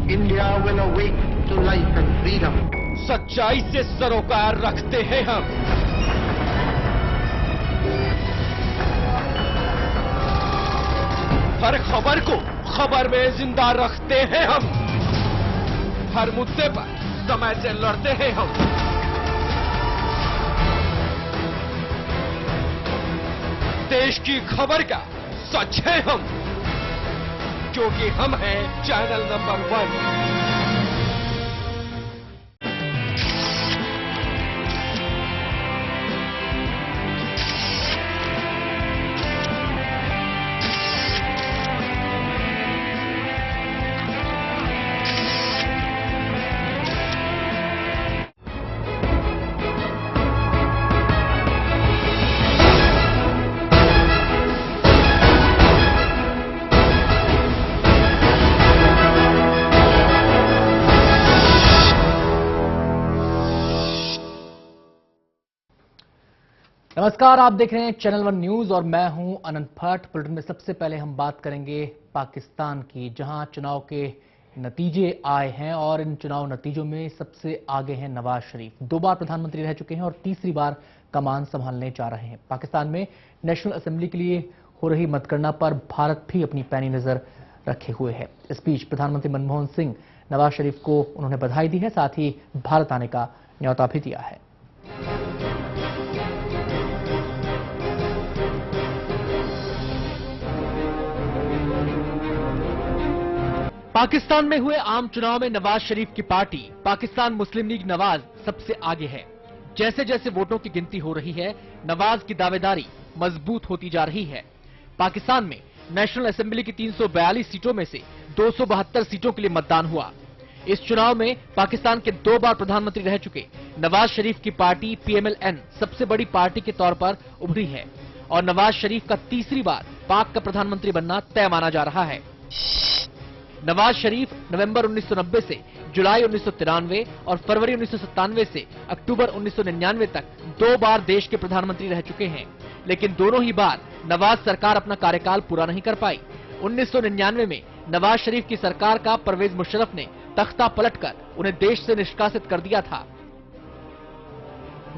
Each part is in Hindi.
India will awake to life and freedom. सच्चाई से सरोकार रखते हैं हम। हर खबर को खबर में जिंदा रखते हैं हम। हर मुद्दे पर समय से लड़ते हैं हम। देश की खबर का सच है हम, क्योंकि हम हैं चैनल नंबर 1। नमस्कार, आप देख रहे हैं चैनल 1 न्यूज और मैं हूं अनंत भट्ट। बुलेटिन में सबसे पहले हम बात करेंगे पाकिस्तान की, जहां चुनाव के नतीजे आए हैं और इन चुनाव नतीजों में सबसे आगे हैं नवाज शरीफ। 2 बार प्रधानमंत्री रह चुके हैं और तीसरी बार कमान संभालने जा रहे हैं। पाकिस्तान में नेशनल असेंबली के लिए हो रही मतगणना पर भारत भी अपनी पैनी नजर रखे हुए है। इस बीच प्रधानमंत्री मनमोहन सिंह नवाज शरीफ को उन्होंने बधाई दी है, साथ ही भारत आने का न्यौता भी दिया है। पाकिस्तान में हुए आम चुनाव में नवाज शरीफ की पार्टी पाकिस्तान मुस्लिम लीग नवाज सबसे आगे है। जैसे जैसे वोटों की गिनती हो रही है, नवाज की दावेदारी मजबूत होती जा रही है। पाकिस्तान में नेशनल असेंबली की 342 सीटों में से 272 सीटों के लिए मतदान हुआ। इस चुनाव में पाकिस्तान के 2 बार प्रधानमंत्री रह चुके नवाज शरीफ की पार्टी PMLN सबसे बड़ी पार्टी के तौर पर उभरी है और नवाज शरीफ का तीसरी बार पाक का प्रधानमंत्री बनना तय माना जा रहा है। नवाज शरीफ नवंबर 1990 से जुलाई 1993 और फरवरी 1997 से अक्टूबर 1999 तक 2 बार देश के प्रधानमंत्री रह चुके हैं, लेकिन दोनों ही बार नवाज सरकार अपना कार्यकाल पूरा नहीं कर पाई। 1999 में नवाज शरीफ की सरकार का परवेज मुशर्रफ ने तख्ता पलटकर उन्हें देश से निष्कासित कर दिया था,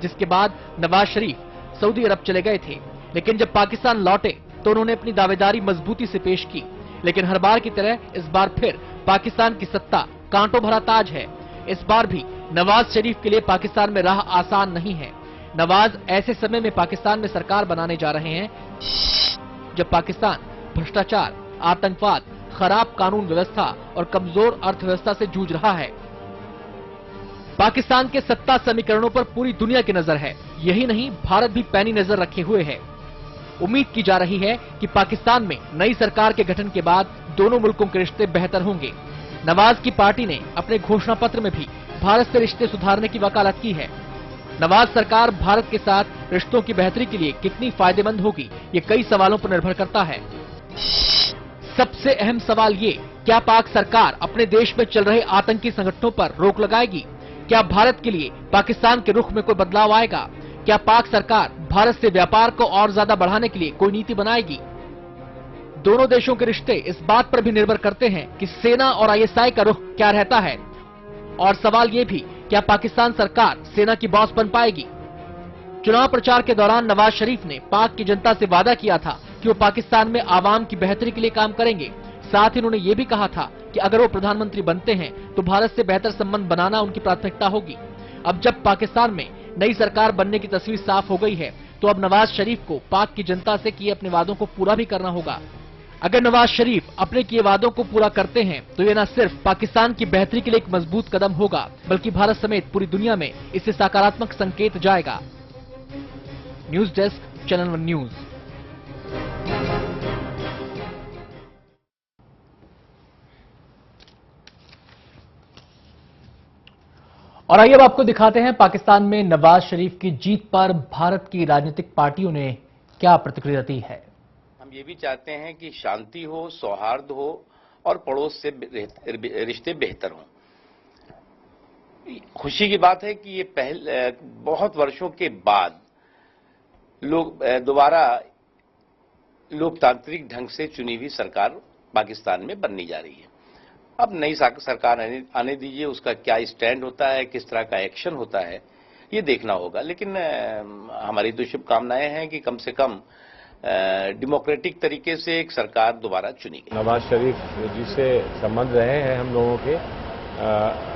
जिसके बाद नवाज शरीफ सऊदी अरब चले गए थे। लेकिन जब पाकिस्तान लौटे तो उन्होंने अपनी दावेदारी मजबूती से पेश की, लेकिन हर बार की तरह इस बार फिर पाकिस्तान की सत्ता कांटों भरा ताज है। इस बार भी नवाज शरीफ के लिए पाकिस्तान में राह आसान नहीं है। नवाज ऐसे समय में पाकिस्तान में सरकार बनाने जा रहे हैं जब पाकिस्तान भ्रष्टाचार, आतंकवाद, खराब कानून व्यवस्था और कमजोर अर्थव्यवस्था से जूझ रहा है। पाकिस्तान के सत्ता समीकरणों पर पूरी दुनिया की नजर है। यही नहीं, भारत भी पैनी नजर रखे हुए है। उम्मीद की जा रही है कि पाकिस्तान में नई सरकार के गठन के बाद दोनों मुल्कों के रिश्ते बेहतर होंगे। नवाज की पार्टी ने अपने घोषणा पत्र में भी भारत से रिश्ते सुधारने की वकालत की है। नवाज सरकार भारत के साथ रिश्तों की बेहतरी के लिए कितनी फायदेमंद होगी, ये कई सवालों पर निर्भर करता है। सबसे अहम सवाल ये, क्या पाक सरकार अपने देश में चल रहे आतंकी संगठनों पर रोक लगाएगी? क्या भारत के लिए पाकिस्तान के रुख में कोई बदलाव आएगा? क्या पाक सरकार भारत से व्यापार को और ज्यादा बढ़ाने के लिए कोई नीति बनाएगी? दोनों देशों के रिश्ते इस बात पर भी निर्भर करते हैं कि सेना और ISI का रुख क्या रहता है। और सवाल ये भी, क्या पाकिस्तान सरकार सेना की बॉस बन पाएगी? चुनाव प्रचार के दौरान नवाज शरीफ ने पाक की जनता से वादा किया था कि वो पाकिस्तान में आवाम की बेहतरी के लिए काम करेंगे। साथ ही उन्होंने ये भी कहा था कि अगर वो प्रधानमंत्री बनते हैं तो भारत से बेहतर संबंध बनाना उनकी प्राथमिकता होगी। अब जब पाकिस्तान में नई सरकार बनने की तस्वीर साफ हो गई है, तो अब नवाज शरीफ को पाक की जनता से किए अपने वादों को पूरा भी करना होगा। अगर नवाज शरीफ अपने किए वादों को पूरा करते हैं तो ये न सिर्फ पाकिस्तान की बेहतरी के लिए एक मजबूत कदम होगा, बल्कि भारत समेत पूरी दुनिया में इससे सकारात्मक संकेत जाएगा। News desk, channel 1 news. और आइए अब आपको दिखाते हैं पाकिस्तान में नवाज शरीफ की जीत पर भारत की राजनीतिक पार्टियों ने क्या प्रतिक्रिया दी है। हम ये भी चाहते हैं कि शांति हो, सौहार्द हो और पड़ोस से रिश्ते बेहतर हों। खुशी की बात है कि ये बहुत वर्षों के बाद लोग दोबारा लोकतांत्रिक ढंग से चुनी हुई सरकार पाकिस्तान में बनने जा रही है। अब नई सरकार आने दीजिए, उसका क्या स्टैंड होता है, किस तरह का एक्शन होता है, ये देखना होगा। लेकिन हमारी तो शुभकामनाएं हैं कि कम से कम डेमोक्रेटिक तरीके से एक सरकार दोबारा चुनी गई। नवाज शरीफ जी से संबंध रहे हैं हम लोगों के,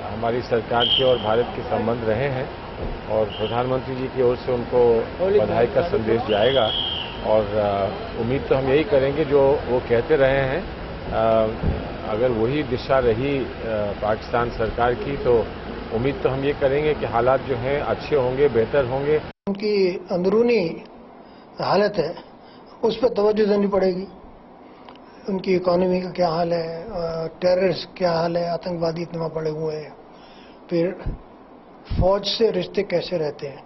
हमारी सरकार के और भारत के संबंध रहे हैं, और प्रधानमंत्री जी की ओर से उनको बधाई का संदेश जाएगा। और उम्मीद तो हम यही करेंगे जो वो कहते रहे हैं। अगर वही दिशा रही पाकिस्तान सरकार की, तो उम्मीद तो हम ये करेंगे कि हालात जो हैं अच्छे होंगे, बेहतर होंगे। उनकी अंदरूनी हालत है, उस पर तवज्जो देनी पड़ेगी। उनकी इकोनॉमी का क्या हाल है, टेररिस्ट क्या हाल है, आतंकवादी इतना पड़े हुए हैं, फिर फौज से रिश्ते कैसे रहते हैं।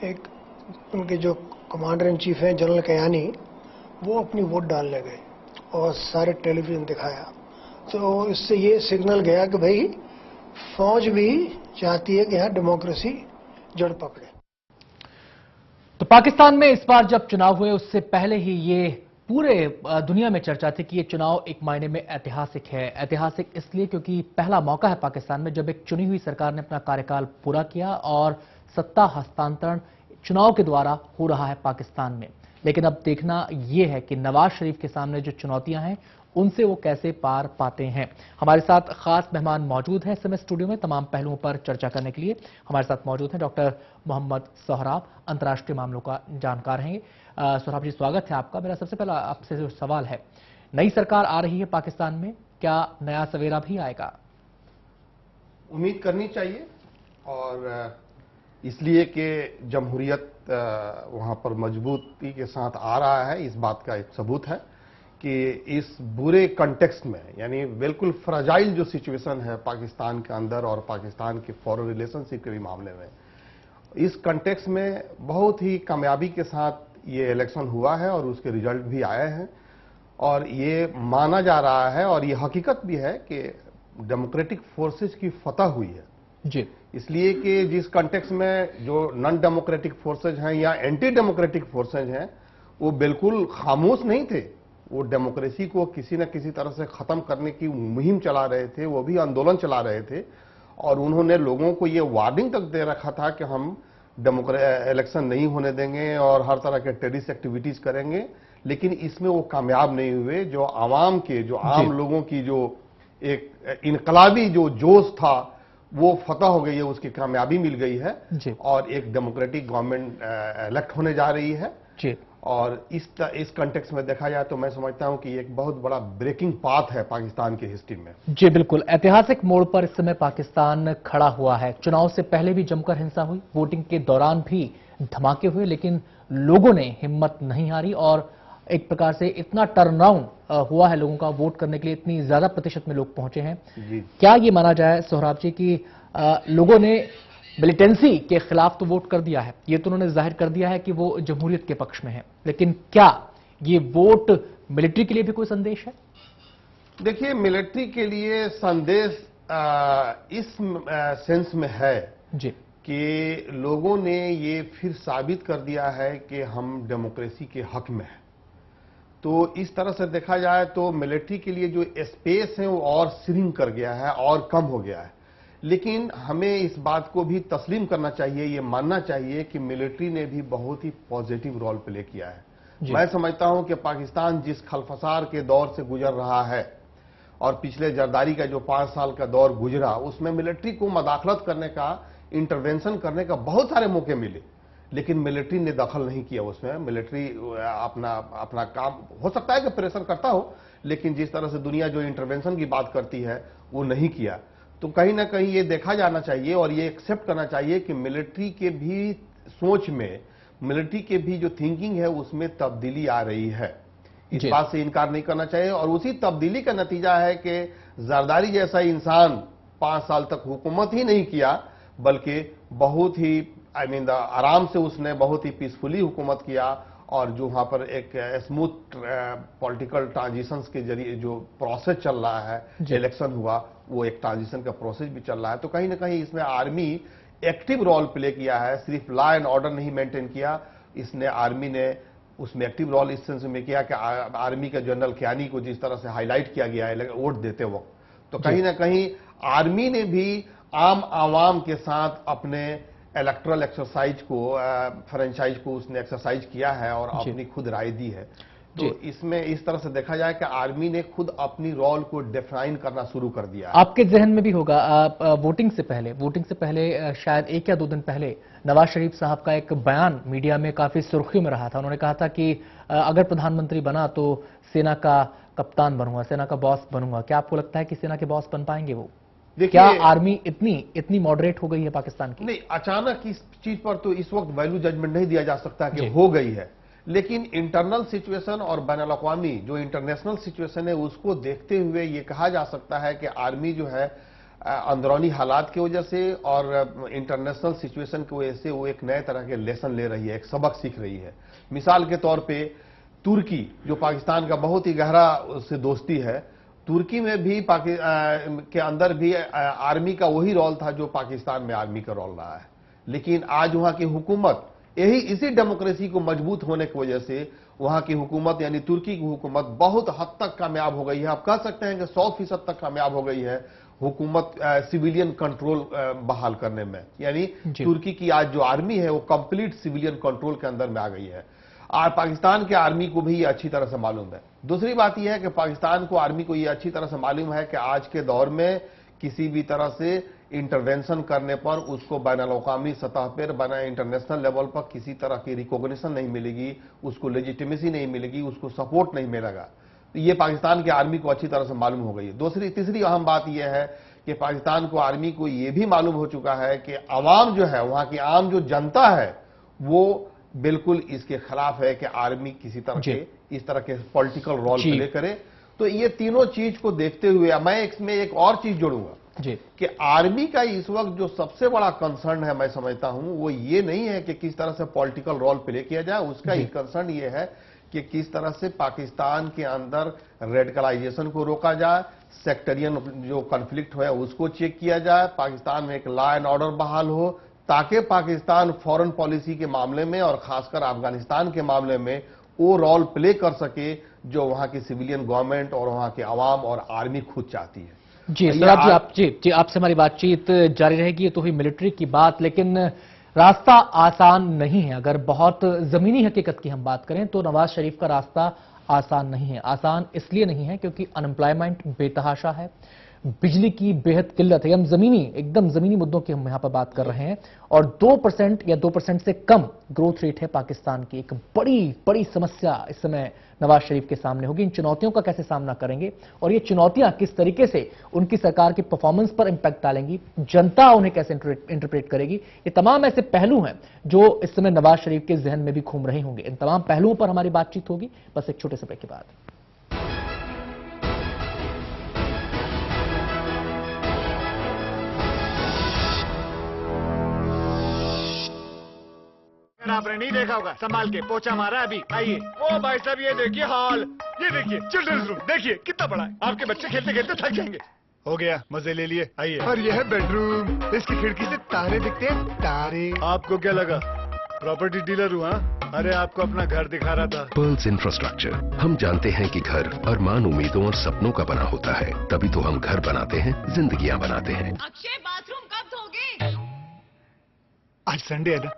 एक उनके जो कमांडर इन चीफ हैं जनरल कयानी, वो अपनी वोट डालने गए और सारे टेलीविजन दिखाया, तो इससे ये सिग्नल गया कि भाई फौज भी चाहती है कि यहाँ डेमोक्रेसी जड़ पकड़े। तो पाकिस्तान में इस बार जब चुनाव हुए, उससे पहले ही ये पूरे दुनिया में चर्चा थी कि ये चुनाव एक मायने में ऐतिहासिक है। ऐतिहासिक इसलिए क्योंकि पहला मौका है पाकिस्तान में जब एक चुनी हुई सरकार ने अपना कार्यकाल पूरा किया और सत्ता हस्तांतरण चुनाव के द्वारा हो रहा है पाकिस्तान में। लेकिन अब देखना यह है कि नवाज शरीफ के सामने जो चुनौतियां हैं उनसे वो कैसे पार पाते हैं। हमारे साथ खास मेहमान मौजूद हैं इस समय स्टूडियो में तमाम पहलुओं पर चर्चा करने के लिए। हमारे साथ मौजूद हैं डॉक्टर मोहम्मद सोहराब, अंतर्राष्ट्रीय मामलों का जानकार हैं। सोहराब जी, स्वागत है आपका। मेरा सबसे पहला आपसे जो सवाल है, नई सरकार आ रही है पाकिस्तान में, क्या नया सवेरा भी आएगा? उम्मीद करनी चाहिए, और इसलिए कि जमहूरियत वहां पर मजबूती के साथ आ रहा है, इस बात का एक सबूत है कि इस बुरे कंटेक्स्ट में, यानी बिल्कुल फ्राजाइल जो सिचुएशन है पाकिस्तान के अंदर और पाकिस्तान के फॉरेन रिलेशनशिप के भी मामले में, इस कंटेक्स्ट में बहुत ही कामयाबी के साथ ये इलेक्शन हुआ है और उसके रिजल्ट भी आए हैं। और ये माना जा रहा है और ये हकीकत भी है कि डेमोक्रेटिक फोर्सेज की फतह हुई है जी। इसलिए कि जिस कंटेक्स्ट में जो नॉन डेमोक्रेटिक फोर्सेज हैं या एंटी डेमोक्रेटिक फोर्सेज हैं, वो बिल्कुल खामोश नहीं थे। वो डेमोक्रेसी को किसी न किसी तरह से खत्म करने की मुहिम चला रहे थे, वो भी आंदोलन चला रहे थे, और उन्होंने लोगों को ये वार्निंग तक दे रखा था कि हम इलेक्शन नहीं होने देंगे और हर तरह के टेररिस्ट एक्टिविटीज करेंगे। लेकिन इसमें वो कामयाब नहीं हुए। जो आवाम के, जो आम लोगों की जो एक इनकलाबी जो जोश था, वो फतह हो गई है, उसकी कामयाबी मिल गई है जी। और एक डेमोक्रेटिक गवर्नमेंट इलेक्ट होने जा रही है जी। और इस कंटेक्स्ट में देखा जाए तो मैं समझता हूं कि एक बहुत बड़ा ब्रेकिंग पाथ है पाकिस्तान की हिस्ट्री में। जी बिल्कुल, ऐतिहासिक मोड़ पर इस समय पाकिस्तान खड़ा हुआ है। चुनाव से पहले भी जमकर हिंसा हुई, वोटिंग के दौरान भी धमाके हुए, लेकिन लोगों ने हिम्मत नहीं हारी और एक प्रकार से इतना टर्नअराउंड हुआ है लोगों का वोट करने के लिए, इतनी ज्यादा प्रतिशत में लोग पहुंचे हैं। क्या ये माना जाए सोहराब जी कि लोगों ने मिलिटेंसी के खिलाफ तो वोट कर दिया है, ये तो उन्होंने जाहिर कर दिया है कि वो जमहूरियत के पक्ष में है, लेकिन क्या ये वोट मिलिट्री के लिए भी कोई संदेश है? देखिए, मिलिट्री के लिए संदेश इस सेंस में है जी कि लोगों ने ये फिर साबित कर दिया है कि हम डेमोक्रेसी के हक में हैं। तो इस तरह से देखा जाए तो मिलिट्री के लिए जो स्पेस है वो और श्रिंक कर गया है और कम हो गया है। लेकिन हमें इस बात को भी तस्लीम करना चाहिए, ये मानना चाहिए कि मिलिट्री ने भी बहुत ही पॉजिटिव रोल प्ले किया है। मैं समझता हूं कि पाकिस्तान जिस खलफसार के दौर से गुजर रहा है और पिछले जरदारी का जो 5 साल का दौर गुजरा, उसमें मिलिट्री को मदाखलत करने का, इंटरवेंशन करने का बहुत सारे मौके मिले, लेकिन मिलिट्री ने दखल नहीं किया उसमें। मिलिट्री अपना काम, हो सकता है कि प्रेशर करता हो, लेकिन जिस तरह से दुनिया जो इंटरवेंशन की बात करती है वो नहीं किया। तो कहीं ना कहीं ये देखा जाना चाहिए और ये एक्सेप्ट करना चाहिए कि मिलिट्री के भी सोच में, मिलिट्री के भी जो थिंकिंग है उसमें तब्दीली आ रही है। इस बात से इनकार नहीं करना चाहिए और उसी तब्दीली का नतीजा है कि जरदारी जैसा इंसान 5 साल तक हुकूमत ही नहीं किया, बल्कि बहुत ही आराम से उसने बहुत ही पीसफुली हुकूमत किया, और जो वहां पर एक स्मूथ पॉलिटिकल ट्रांजिशंस के जरिए जो प्रोसेस चल रहा है, इलेक्शन हुआ, वो एक ट्रांजिशन का प्रोसेस भी चल रहा है। तो कहीं ना कहीं इसमें आर्मी एक्टिव रोल प्ले किया है, सिर्फ लॉ एंड ऑर्डर नहीं मेंटेन किया, इसने आर्मी ने उसमें एक्टिव रोल इस सेंस में किया कि आर्मी के जनरल कियानी को जिस तरह से हाईलाइट किया गया है वोट देते वक्त, तो कहीं ना कहीं आर्मी ने भी आम आवाम के साथ अपने इलेक्टोरल एक्सरसाइज को फ्रेंचाइज को उसने एक्सरसाइज किया है और अपनी खुद राय दी है। तो इसमें इस तरह से देखा जाए कि आर्मी ने खुद अपनी रोल को डिफाइन करना शुरू कर दिया। आपके जहन में भी होगा वोटिंग से पहले शायद 1 या 2 दिन पहले नवाज शरीफ साहब का एक बयान मीडिया में काफी सुर्खियों में रहा था। उन्होंने कहा था कि अगर प्रधानमंत्री बना तो सेना का कप्तान बनूंगा, सेना का बॉस बनूंगा। क्या आपको लगता है कि सेना के बॉस बन पाएंगे वो? क्या आर्मी इतनी मॉडरेट हो गई है पाकिस्तान की? नहीं, अचानक इस चीज पर तो इस वक्त वैल्यू जजमेंट नहीं दिया जा सकता कि हो गई है, लेकिन इंटरनल सिचुएशन और बैनुल-अक़वामी जो इंटरनेशनल सिचुएशन है उसको देखते हुए ये कहा जा सकता है कि आर्मी जो है अंदरूनी हालात की वजह से और इंटरनेशनल सिचुएशन की वजह से वो एक नए तरह के लेसन ले रही है, एक सबक सीख रही है। मिसाल के तौर पे तुर्की जो पाकिस्तान का बहुत ही गहरा उससे दोस्ती है, तुर्की में भी के अंदर भी आर्मी का वही रोल था जो पाकिस्तान में आर्मी का रोल रहा है। लेकिन आज वहां की हुकूमत इसी डेमोक्रेसी को मजबूत होने की वजह से वहां की हुकूमत यानी तुर्की की हुकूमत बहुत हद तक कामयाब हो गई है। आप कह सकते हैं कि 100% तक कामयाब हो गई है हुकूमत सिविलियन कंट्रोल बहाल करने में। यानी तुर्की की आज जो आर्मी है वो कंप्लीट सिविलियन कंट्रोल के अंदर में आ गई है और पाकिस्तान के आर्मी को भी ये अच्छी तरह से मालूम है। दूसरी बात यह है कि पाकिस्तान को आर्मी को ये अच्छी तरह से मालूम है कि आज के दौर में किसी भी तरह से इंटरवेंशन करने पर उसको बैनुल-अक़वामी सतह पर बना इंटरनेशनल लेवल पर किसी तरह की रिकॉग्निशन नहीं मिलेगी, उसको लेजिटिमेसी नहीं मिलेगी, उसको सपोर्ट नहीं मिलेगा। तो ये पाकिस्तान की आर्मी को अच्छी तरह से मालूम हो गई है। तीसरी अहम बात यह है कि पाकिस्तान को आर्मी को यह भी मालूम हो चुका है कि आवाम जो है, वहां की आम जो जनता है, वो बिल्कुल इसके खिलाफ है कि आर्मी किसी तरह के इस तरह के पॉलिटिकल रोल प्ले करे। तो ये तीनों चीज को देखते हुए मैं इसमें एक और चीज जोड़ूंगा कि आर्मी का इस वक्त जो सबसे बड़ा कंसर्न है मैं समझता हूं वो ये नहीं है कि किस तरह से पॉलिटिकल रोल प्ले किया जाए, उसका एक कंसर्न ये है कि किस तरह से पाकिस्तान के अंदर रेडिकलाइजेशन को रोका जाए, सेक्टरियन जो कॉन्फ्लिक्ट है उसको चेक किया जाए, पाकिस्तान में एक लॉ एंड ऑर्डर बहाल हो ताकि पाकिस्तान फॉरेन पॉलिसी के मामले में और खासकर अफगानिस्तान के मामले में वो रोल प्ले कर सके जो वहां की सिविलियन गवर्नमेंट और वहां के अवाम और आर्मी खुद चाहती है। जी सराब जी, आपसे हमारी बातचीत जारी रहेगी। ये तो हुई मिलिट्री की बात, लेकिन रास्ता आसान नहीं है। अगर बहुत जमीनी हकीकत की हम बात करें तो नवाज शरीफ का रास्ता आसान नहीं है। आसान इसलिए नहीं है क्योंकि अनएम्प्लॉयमेंट बेतहाशा है, बिजली की बेहद किल्लत है। हम एकदम जमीनी मुद्दों की हम यहां पर बात कर रहे हैं और 2% या 2% से कम ग्रोथ रेट है पाकिस्तान की। एक बड़ी समस्या इस समय नवाज शरीफ के सामने होगी। इन चुनौतियों का कैसे सामना करेंगे और ये चुनौतियां किस तरीके से उनकी सरकार की परफॉर्मेंस पर इंपैक्ट डालेंगी, जनता उन्हें कैसे इंटरप्रेट करेगी, ये तमाम ऐसे पहलू हैं जो इस समय नवाज शरीफ के जहन में भी घूम रहे होंगे। इन तमाम पहलुओं पर हमारी बातचीत होगी बस एक छोटे से ब्रेक के बाद। आपने नहीं देखा होगा, संभाल के पोछा मारा अभी। आइए। ओ भाई साहब ये देखिए हाल, ये देखिए चिल्ड्रंस रूम देखिए कितना बड़ा है। आपके बच्चे खेलते खेलते थक जाएंगे। हो गया, मजे ले लिए। आइए। और यह है बेडरूम, इसकी खिड़की से तारे दिखते हैं, तारे। आपको क्या लगा प्रॉपर्टी डीलर हुआ? अरे आपको अपना घर दिखा रहा था। Pearls infrastructure. हम जानते हैं कि घर अरमान, उम्मीदों और सपनों का बना होता है, तभी तो हम घर बनाते हैं, जिंदगियां बनाते हैं। अक्षय बाथरूम कब धोगे? आज संडे है ना।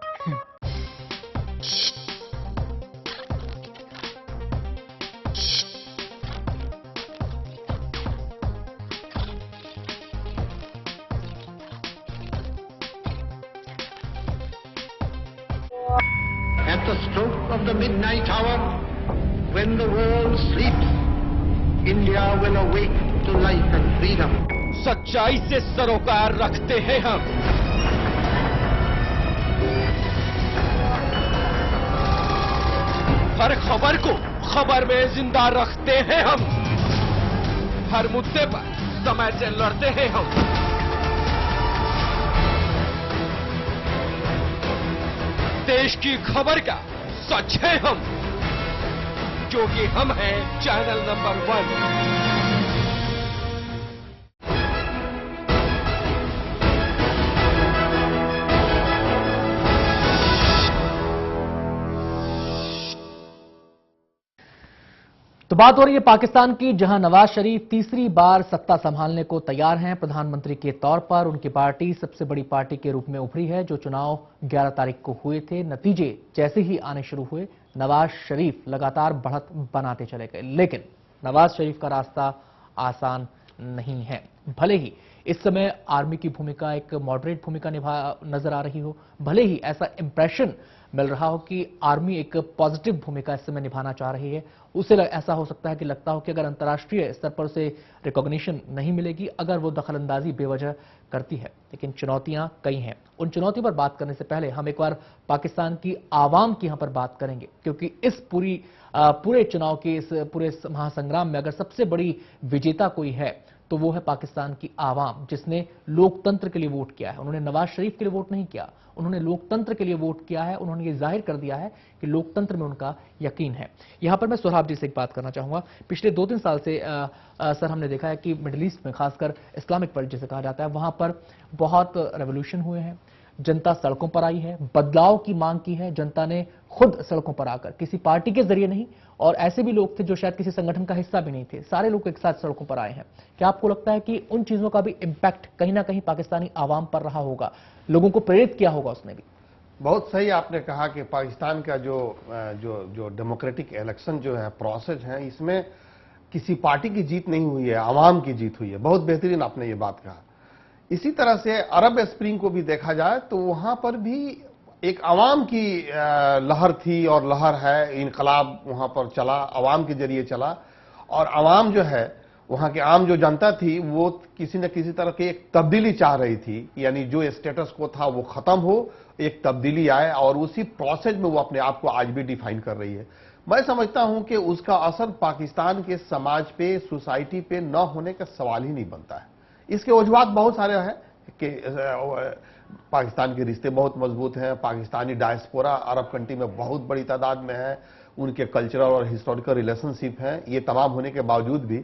At the stroke of the midnight hour, when the world sleeps, India will awake to life and freedom. सच्चाई से सरोकार रखते हैं हम। हर खबर को खबर में जिंदा रखते हैं हम। हर मुद्दे पर समय से लड़ते हैं हम। देश की खबर का सच है हम, क्योंकि हम हैं चैनल नंबर 1। तो बात हो रही है पाकिस्तान की, जहां नवाज शरीफ तीसरी बार सत्ता संभालने को तैयार हैं प्रधानमंत्री के तौर पर। उनकी पार्टी सबसे बड़ी पार्टी के रूप में उभरी है। जो चुनाव 11 तारीख को हुए थे, नतीजे जैसे ही आने शुरू हुए, नवाज शरीफ लगातार बढ़त बनाते चले गए। लेकिन नवाज शरीफ का रास्ता आसान नहीं है। भले ही इस समय आर्मी की भूमिका एक मॉडरेट भूमिका नजर आ रही हो, भले ही ऐसा इंप्रेशन मिल रहा हो कि आर्मी एक पॉजिटिव भूमिका इस समय निभाना चाह रही है, उसे ऐसा हो सकता है कि लगता हो कि अगर अंतर्राष्ट्रीय स्तर पर उसे रिकॉग्निशन नहीं मिलेगी, अगर वो दखलंदाजी बेवजह करती है। लेकिन चुनौतियां कई हैं। उन चुनौतियों पर बात करने से पहले हम एक बार पाकिस्तान की आवाम की यहां पर बात करेंगे, क्योंकि इस पूरे चुनाव के इस पूरे महासंग्राम में अगर सबसे बड़ी विजेता कोई है तो वो है पाकिस्तान की आवाम, जिसने लोकतंत्र के लिए वोट किया है। उन्होंने नवाज शरीफ के लिए वोट नहीं किया, उन्होंने लोकतंत्र के लिए वोट किया है। उन्होंने ये जाहिर कर दिया है कि लोकतंत्र में उनका यकीन है। यहां पर मैं सोहराब जी से एक बात करना चाहूंगा। पिछले 2-3 साल से सर हमने देखा है कि मिडिल ईस्ट में, खासकर इस्लामिक वर्ल्ड जिसे कहा जाता है, वहां पर बहुत रेवोल्यूशन हुए हैं। जनता सड़कों पर आई है, बदलाव की मांग की है जनता ने खुद सड़कों पर आकर, किसी पार्टी के जरिए नहीं। और ऐसे भी लोग थे जो शायद किसी संगठन का हिस्सा भी नहीं थे, सारे लोग एक साथ सड़कों पर आए हैं। क्या आपको लगता है कि उन चीजों का भी इंपैक्ट कहीं ना कहीं पाकिस्तानी आवाम पर रहा होगा, लोगों को प्रेरित किया होगा उसने भी? बहुत सही आपने कहा कि पाकिस्तान का जो डेमोक्रेटिक इलेक्शन जो है, प्रोसेस है, इसमें किसी पार्टी की जीत नहीं हुई है, आवाम की जीत हुई है। बहुत बेहतरीन आपने ये बात कहा। इसी तरह से अरब स्प्रिंग को भी देखा जाए तो वहां पर भी एक आवाम की लहर थी और लहर है। इनकलाब वहां पर चला, आवाम के जरिए चला। और आवाम जो है, वहां की आम जो जनता थी, वो किसी न किसी तरह की एक तब्दीली चाह रही थी। यानी जो स्टेटस को था वो खत्म हो, एक तब्दीली आए, और उसी प्रोसेस में वो अपने आप को आज भी डिफाइन कर रही है। मैं समझता हूं कि उसका असर पाकिस्तान के समाज पे, सोसाइटी पे न होने का सवाल ही नहीं बनता है। इसके वजूहात बहुत सारे हैं कि पाकिस्तान के रिश्ते बहुत मजबूत हैं, पाकिस्तानी डायस्पोरा अरब कंट्री में बहुत बड़ी तादाद में है, उनके कल्चरल और हिस्टोरिकल रिलेशनशिप हैं। ये तमाम होने के बावजूद भी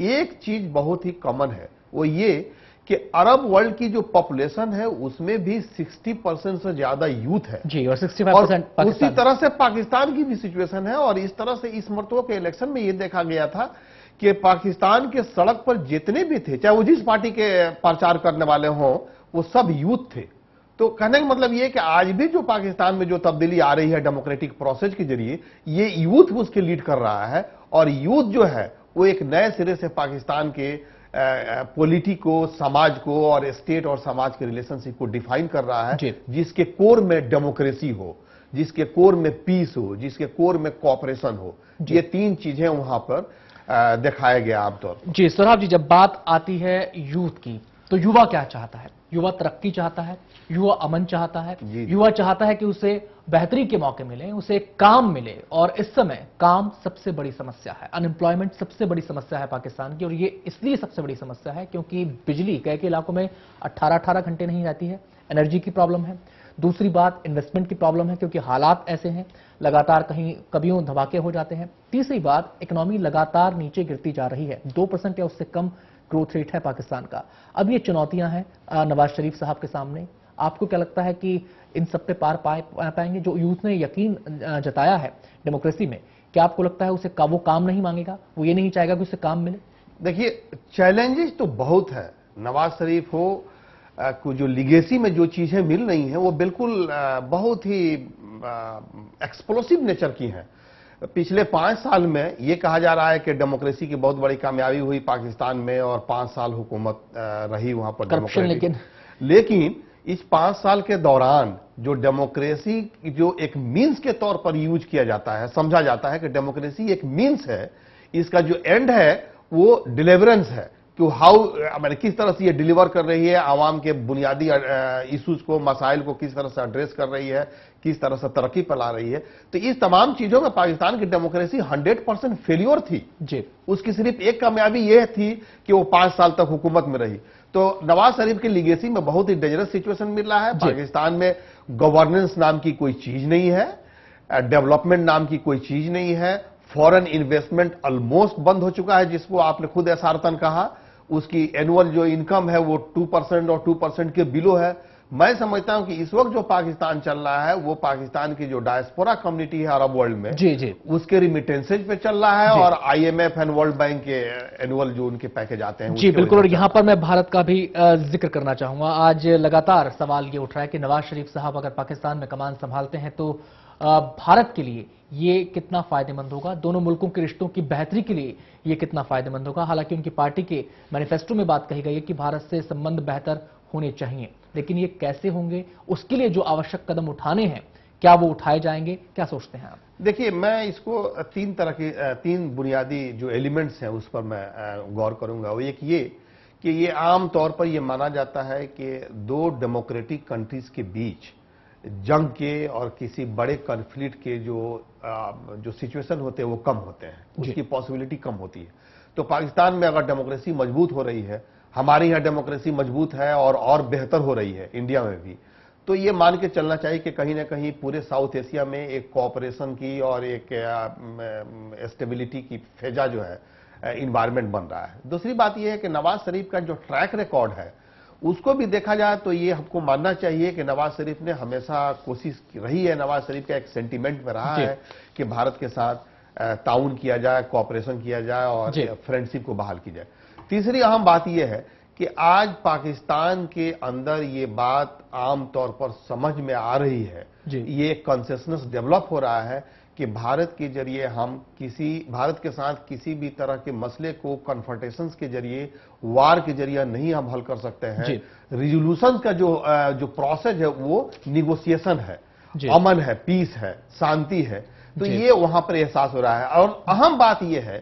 एक चीज बहुत ही कॉमन है, वो ये कि अरब वर्ल्ड की जो पॉपुलेशन है उसमें भी 60% से ज्यादा यूथ है जी, और 65% उसी तरह से पाकिस्तान की भी सिचुएशन है। और इस तरह से इस मरतबा के इलेक्शन में ये देखा गया था कि पाकिस्तान के सड़क पर जितने भी थे, चाहे वो जिस पार्टी के प्रचार करने वाले हों, वो सब यूथ थे। तो कहने का मतलब ये कि आज भी जो पाकिस्तान में जो तब्दीली आ रही है डेमोक्रेटिक प्रोसेस के जरिए, ये यूथ उसके लीड कर रहा है। और यूथ जो है वो एक नए सिरे से पाकिस्तान के पॉलिटी को, समाज को और स्टेट और समाज के रिलेशनशिप को डिफाइन कर रहा है, जिसके कोर में डेमोक्रेसी हो, जिसके कोर में पीस हो, जिसके कोर में कोऑपरेशन हो। ये 3 चीजें वहां पर दिखाया गया आमतौर पर। जी सोहराब जी, जब बात आती है यूथ की, तो युवा क्या चाहता है? युवा तरक्की चाहता है, युवा अमन चाहता है, युवा चाहता है कि उसे बेहतरी के मौके मिले, उसे काम मिले। और इस समय काम सबसे बड़ी समस्या है, अनएम्प्लॉयमेंट सबसे बड़ी समस्या है पाकिस्तान की। और ये इसलिए सबसे बड़ी समस्या है क्योंकि बिजली कई इलाकों में 18-18 घंटे नहीं रहती है, एनर्जी की प्रॉब्लम है। दूसरी बात इन्वेस्टमेंट की प्रॉब्लम है, क्योंकि हालात ऐसे हैं, लगातार कहीं कभियों धमाके हो जाते हैं। तीसरी बात, इकोनॉमी लगातार नीचे गिरती जा रही है, 2% या उससे कम ग्रोथ रेट है पाकिस्तान का। अब ये चुनौतियां हैं नवाज शरीफ साहब के सामने। आपको क्या लगता है कि इन सब पे पार पाएंगे? जो यूथ ने यकीन जताया है डेमोक्रेसी में, क्या आपको लगता है उसे वो काम नहीं मांगेगा, वो ये नहीं चाहेगा कि उसे काम मिले? देखिए, चैलेंजेस तो बहुत है। नवाज शरीफ को जो लिगेसी में जो चीजें मिल रही हैं वो बिल्कुल बहुत ही एक्सप्लोसिव नेचर की हैं। पिछले 5 साल में ये कहा जा रहा है कि डेमोक्रेसी की बहुत बड़ी कामयाबी हुई पाकिस्तान में, और 5 साल हुकूमत रही वहां पर डेमोक्रेसी। लेकिन इस 5 साल के दौरान जो डेमोक्रेसी जो एक मीन्स के तौर पर यूज किया जाता है, समझा जाता है कि डेमोक्रेसी एक मीन्स है, इसका जो एंड है वो डिलीवरेंस है, कि मैंने किस तरह से ये डिलीवर कर रही है, आवाम के बुनियादी इश्यूज को, मसाइल को किस तरह से एड्रेस कर रही है, किस तरह से तरक्की पर ला रही है। तो इस तमाम चीजों में पाकिस्तान की डेमोक्रेसी 100% फेलियर थी जी। उसकी सिर्फ एक कामयाबी यह थी कि वो 5 साल तक हुकूमत में रही। तो नवाज शरीफ की लीगेसी में बहुत ही डेंजरस सिचुएशन मिल रहा है। पाकिस्तान में गवर्नेंस नाम की कोई चीज नहीं है, डेवलपमेंट नाम की कोई चीज नहीं है, फॉरेन इन्वेस्टमेंट ऑलमोस्ट बंद हो चुका है, जिसको आपने खुद एसारतन कहा। उसकी एनुअल जो इनकम है वो 2% और 2% के बिलो है। मैं समझता हूं कि इस वक्त जो पाकिस्तान चल रहा है वो पाकिस्तान की जो डायस्पोरा कम्युनिटी है अरब वर्ल्ड में जी उसके रिमिटेंसेज पे चल रहा है और IMF एंड वर्ल्ड बैंक के एनुअल जो उनके पैकेज आते हैं जी बिल्कुल। और यहां पर मैं भारत का भी जिक्र करना चाहूंगा। आज लगातार सवाल ये उठ रहा है कि नवाज शरीफ साहब अगर पाकिस्तान में कमान संभालते हैं तो भारत के लिए ये कितना फायदेमंद होगा, दोनों मुल्कों के रिश्तों की बेहतरी के लिए ये कितना फायदेमंद होगा। हालांकि उनकी पार्टी के मैनिफेस्टो में बात कही गई है कि भारत से संबंध बेहतर होने चाहिए, लेकिन ये कैसे होंगे, उसके लिए जो आवश्यक कदम उठाने हैं क्या वो उठाए जाएंगे, क्या सोचते हैं आप? देखिए, मैं इसको तीन बुनियादी जो एलिमेंट्स हैं उस पर मैं गौर करूंगा। वो एक ये कि ये आम तौर पर ये माना जाता है कि दो डेमोक्रेटिक कंट्रीज के बीच जंग के और किसी बड़े कॉन्फ्लिक्ट के जो सिचुएशन होते हैं वो कम होते हैं, उसकी पॉसिबिलिटी कम होती है। तो पाकिस्तान में अगर डेमोक्रेसी मजबूत हो रही है, हमारे यहाँ डेमोक्रेसी मजबूत है और बेहतर हो रही है इंडिया में भी, तो ये मान के चलना चाहिए कि कहीं ना कहीं पूरे साउथ एशिया में एक कोऑपरेशन की और एक स्टेबिलिटी की फेजा जो है इन्वायरमेंट बन रहा है। दूसरी बात यह है कि नवाज शरीफ का जो ट्रैक रिकॉर्ड है उसको भी देखा जाए तो ये हमको मानना चाहिए कि नवाज शरीफ ने हमेशा कोशिश रही है, नवाज शरीफ का एक सेंटीमेंट में रहा है कि भारत के साथ ताउन किया जाए, कोऑपरेशन किया जाए और फ्रेंडशिप को बहाल की जाए। तीसरी अहम बात यह है कि आज पाकिस्तान के अंदर ये बात आम तौर पर समझ में आ रही है, ये कॉन्शियसनेस डेवलप हो रहा है कि भारत के जरिए हम भारत के साथ किसी भी तरह के मसले को कन्फ्रंटेशंस के जरिए, वार के जरिए नहीं हम हल कर सकते हैं। रिजोल्यूशन का जो प्रोसेस है वो निगोशिएशन है, अमन है, पीस है, शांति है। तो ये वहां पर एहसास हो रहा है। और अहम बात यह है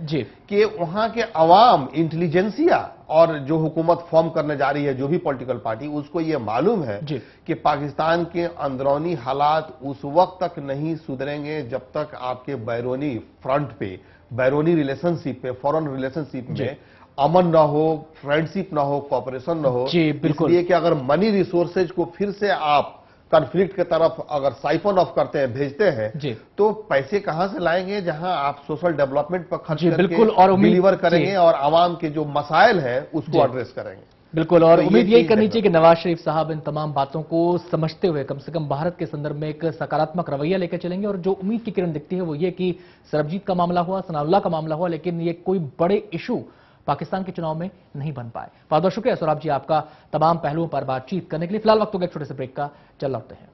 कि वहां के अवाम, इंटेलिजेंसिया और जो हुकूमत फॉर्म करने जा रही है, जो भी पॉलिटिकल पार्टी, उसको ये मालूम है कि पाकिस्तान के अंदरूनी हालात उस वक्त तक नहीं सुधरेंगे जब तक आपके बैरूनी फ्रंट पे, बैरूनी रिलेशनशिप पे, फॉरेन रिलेशनशिप में अमन ना हो, फ्रेंडशिप ना हो, कोऑपरेशन ना हो। इसलिए कि अगर मनी रिसोर्सेज को फिर से आप कॉन्फ्लिक्ट की तरफ अगर साइफन ऑफ करते हैं, भेजते हैं, तो पैसे कहां से लाएंगे जहां आप सोशल डेवलपमेंट पर खर्च करके और डिलीवर करेंगे और आवाम के जो मसाइल है उसको एड्रेस करेंगे। बिल्कुल। और उम्मीद यही करनी चाहिए कि नवाज शरीफ साहब इन तमाम बातों को समझते हुए कम से कम भारत के संदर्भ में एक सकारात्मक रवैया लेकर चलेंगे। और जो उम्मीद की किरण दिखती है वो ये कि सरबजीत का मामला हुआ, सनाउल्लाह का मामला हुआ, लेकिन ये कोई बड़े इशू पाकिस्तान के चुनाव में नहीं बन पाए। बहुत बहुत शुक्रिया सौरभ जी आपका तमाम पहलुओं पर बातचीत करने के लिए। फिलहाल वक्त हो गया छोटे से ब्रेक का, चल लौटते हैं।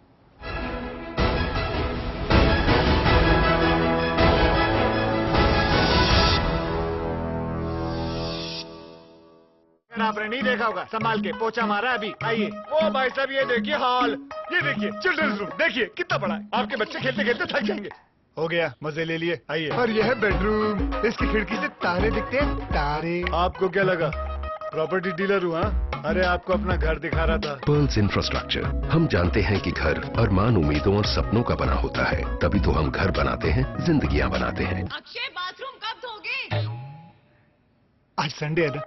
आपने नहीं देखा होगा, संभाल के पोछा मारा अभी। आइए। ओ भाई साहब, ये देखिए हॉल, ये देखिए चिल्ड्रंस रूम, देखिए कितना बड़ा है। आपके बच्चे खेलते खेलते थक जाएंगे। हो गया, मजे ले लिए। आइए। और यह है बेडरूम, इसकी खिड़की से तारे दिखते हैं, तारे। आपको क्या लगा प्रॉपर्टी डीलर हूँ? अरे आपको अपना घर दिखा रहा था। Pearls infrastructure. हम जानते हैं कि घर अरमान, उम्मीदों और सपनों का बना होता है, तभी तो हम घर बनाते हैं, जिंदगियां बनाते हैं। अक्षय, बाथरूम कब धोगे? आज संडे है ना।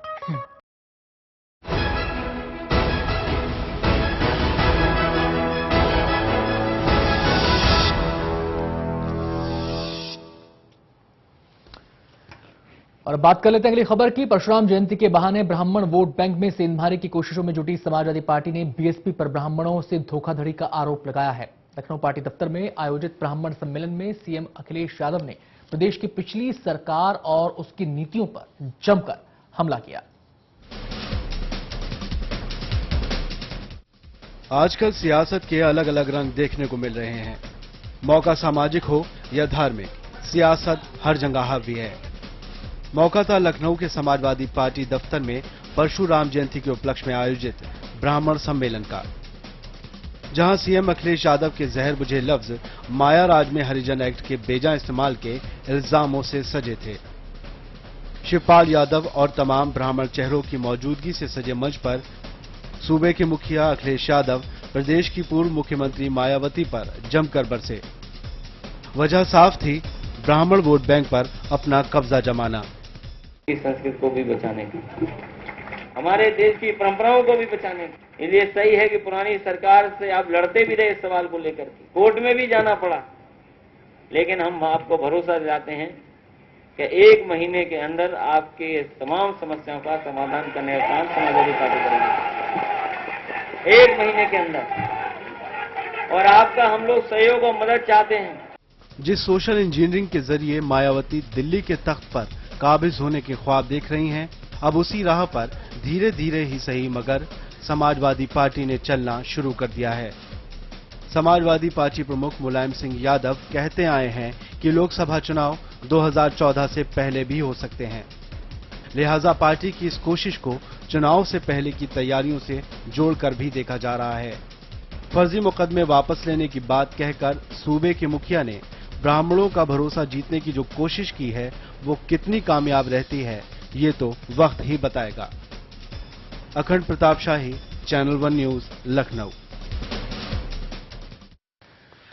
और बात कर लेते हैं अगली खबर की। परशुराम जयंती के बहाने ब्राह्मण वोट बैंक में सेंधमारी की कोशिशों में जुटी समाजवादी पार्टी ने बीएसपी पर ब्राह्मणों से धोखाधड़ी का आरोप लगाया है। लखनऊ पार्टी दफ्तर में आयोजित ब्राह्मण सम्मेलन में सीएम अखिलेश यादव ने प्रदेश की पिछली सरकार और उसकी नीतियों पर जमकर हमला किया। आजकल सियासत के अलग अलग रंग देखने को मिल रहे हैं। मौका सामाजिक हो या धार्मिक, सियासत हर जगह हावी है। मौका था लखनऊ के समाजवादी पार्टी दफ्तर में परशुराम जयंती के उपलक्ष्य में आयोजित ब्राह्मण सम्मेलन का, जहां सीएम अखिलेश यादव के जहर बुझे लफ्ज माया राज में हरिजन एक्ट के बेजा इस्तेमाल के इल्जामों से सजे थे। शिवपाल यादव और तमाम ब्राह्मण चेहरों की मौजूदगी से सजे मंच पर सूबे के मुखिया अखिलेश यादव प्रदेश की पूर्व मुख्यमंत्री मायावती पर जमकर बरसे। वजह साफ थी, ब्राह्मण वोट बैंक पर अपना कब्जा जमाना। इस संस्कृति को भी बचाने की, हमारे देश की परंपराओं को भी बचाने की। इसलिए सही है कि पुरानी सरकार से आप लड़ते भी रहे इस सवाल को लेकर के, कोर्ट में भी जाना पड़ा, लेकिन हम आपको भरोसा दिलाते हैं कि 1 महीने के अंदर आपके तमाम समस्याओं का समाधान करने का काम समाजवादी पार्टी करेगी। 1 महीने के अंदर, और आपका हम लोग सहयोग और मदद चाहते हैं। जिस सोशल इंजीनियरिंग के जरिए मायावती दिल्ली के तख्त पर काबिज होने के ख्वाब देख रही हैं, अब उसी राह पर धीरे धीरे ही सही मगर समाजवादी पार्टी ने चलना शुरू कर दिया है। समाजवादी पार्टी प्रमुख मुलायम सिंह यादव कहते आए हैं कि लोकसभा चुनाव 2014 से पहले भी हो सकते हैं, लिहाजा पार्टी की इस कोशिश को चुनाव से पहले की तैयारियों से जोड़कर भी देखा जा रहा है। फर्जी मुकदमे वापस लेने की बात कहकर सूबे के मुखिया ने ब्राह्मणों का भरोसा जीतने की जो कोशिश की है वो कितनी कामयाब रहती है ये तो वक्त ही बताएगा। अखंड प्रताप शाही, चैनल 1 न्यूज, लखनऊ।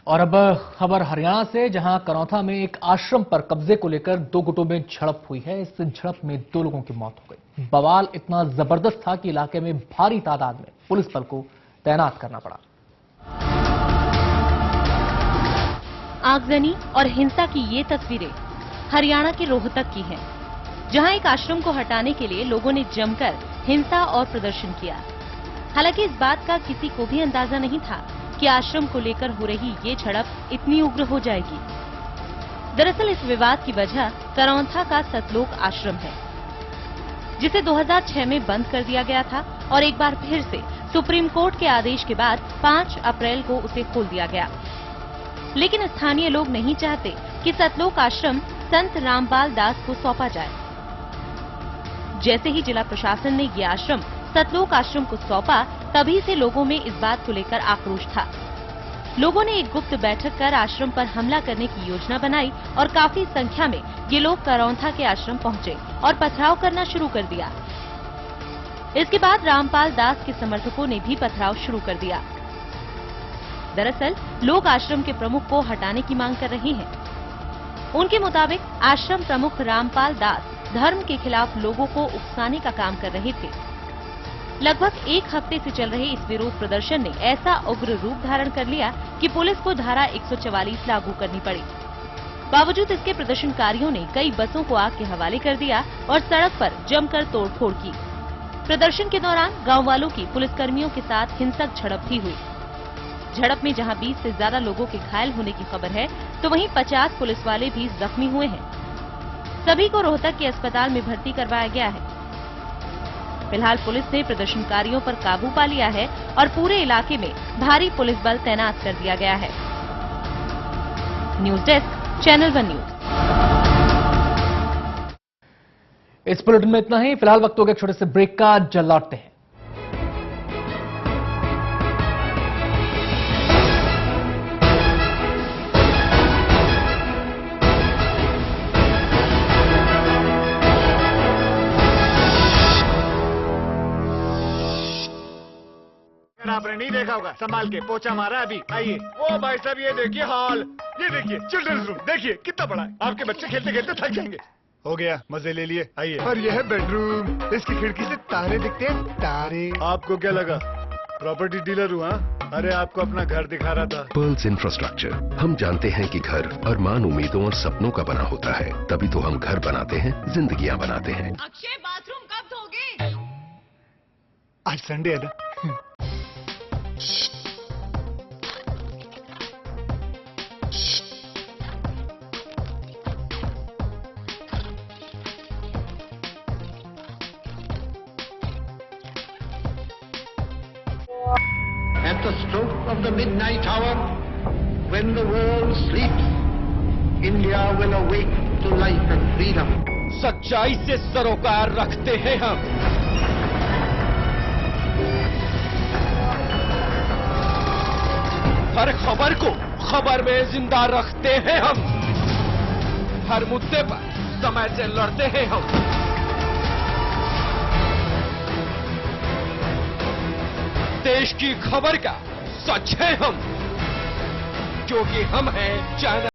और अब खबर हरियाणा से, जहां करौथा में एक आश्रम पर कब्जे को लेकर 2 गुटों में झड़प हुई है। इस झड़प में 2 लोगों की मौत हो गई। बवाल इतना जबरदस्त था कि इलाके में भारी तादाद में पुलिस बल को तैनात करना पड़ा। आगजनी और हिंसा की ये तस्वीरें हरियाणा के रोहतक की हैं, जहां एक आश्रम को हटाने के लिए लोगों ने जमकर हिंसा और प्रदर्शन किया। हालांकि इस बात का किसी को भी अंदाजा नहीं था कि आश्रम को लेकर हो रही ये झड़प इतनी उग्र हो जाएगी। दरअसल इस विवाद की वजह करौथा का सतलोक आश्रम है, जिसे 2006 में बंद कर दिया गया था और एक बार फिर से सुप्रीम कोर्ट के आदेश के बाद 5 अप्रैल को उसे खोल दिया गया। लेकिन स्थानीय लोग नहीं चाहते कि सतलोक आश्रम संत रामपाल दास को सौंपा जाए। जैसे ही जिला प्रशासन ने ये आश्रम सतलोक आश्रम को सौंपा, तभी से लोगों में इस बात को लेकर आक्रोश था। लोगों ने एक गुप्त बैठक कर आश्रम पर हमला करने की योजना बनाई और काफी संख्या में ये लोग करौथा के आश्रम पहुंचे और पथराव करना शुरू कर दिया। इसके बाद रामपाल दास के समर्थकों ने भी पथराव शुरू कर दिया। दरअसल लोग आश्रम के प्रमुख को हटाने की मांग कर रहे हैं। उनके मुताबिक आश्रम प्रमुख रामपाल दास धर्म के खिलाफ लोगों को उकसाने का काम कर रहे थे। लगभग 1 हफ्ते से चल रहे इस विरोध प्रदर्शन ने ऐसा उग्र रूप धारण कर लिया कि पुलिस को धारा 144 लागू करनी पड़ी। बावजूद इसके प्रदर्शनकारियों ने कई बसों को आग के हवाले कर दिया और सड़क पर जमकर तोड़फोड़ की। प्रदर्शन के दौरान गांव वालों की पुलिसकर्मियों के साथ हिंसक झड़प भी हुई। झड़प में जहां 20 से ज्यादा लोगों के घायल होने की खबर है, तो वहीं 50 पुलिस वाले भी जख्मी हुए हैं। सभी को रोहतक के अस्पताल में भर्ती करवाया गया है। फिलहाल पुलिस ने प्रदर्शनकारियों पर काबू पा लिया है और पूरे इलाके में भारी पुलिस बल तैनात कर दिया गया है। News desk, channel 1 news. इस बुलेटिन में इतना ही। फिलहाल वक्त हो गया छोटे से ब्रेक का, जल्द लौटते हैं। आपने नहीं देखा होगा, संभाल के पोछा मारा अभी। आइए। ओ भाई साहब ये देखिए हॉल, ये देखिए चिल्ड्रंस रूम, देखिए कितना बड़ा है। आपके बच्चे खेलते खेलते थक जाएंगे। हो गया, मजे ले लिए। आइए। और ये है बेडरूम, इसकी खिड़की से तारे दिखते हैं, तारे। आपको क्या लगा प्रॉपर्टी डीलर हुआ? अरे आपको अपना घर दिखा रहा था। Pearls infrastructure. हम जानते हैं कि घर अरमान, उम्मीदों और सपनों का बना होता है, तभी तो हम घर बनाते हैं, जिंदगियां बनाते हैं। अक्षय बाथरूम कब धोगे? आज संडे है ना। At the stroke of the midnight hour, when the world sleeps, India will awake to life and freedom. सच्चाई से सरोकार रखते हैं हम। हर खबर को खबर में जिंदा रखते हैं हम। हर मुद्दे पर समय से लड़ते हैं हम। देश की खबर का सच है हम, क्योंकि हम हैं चैनल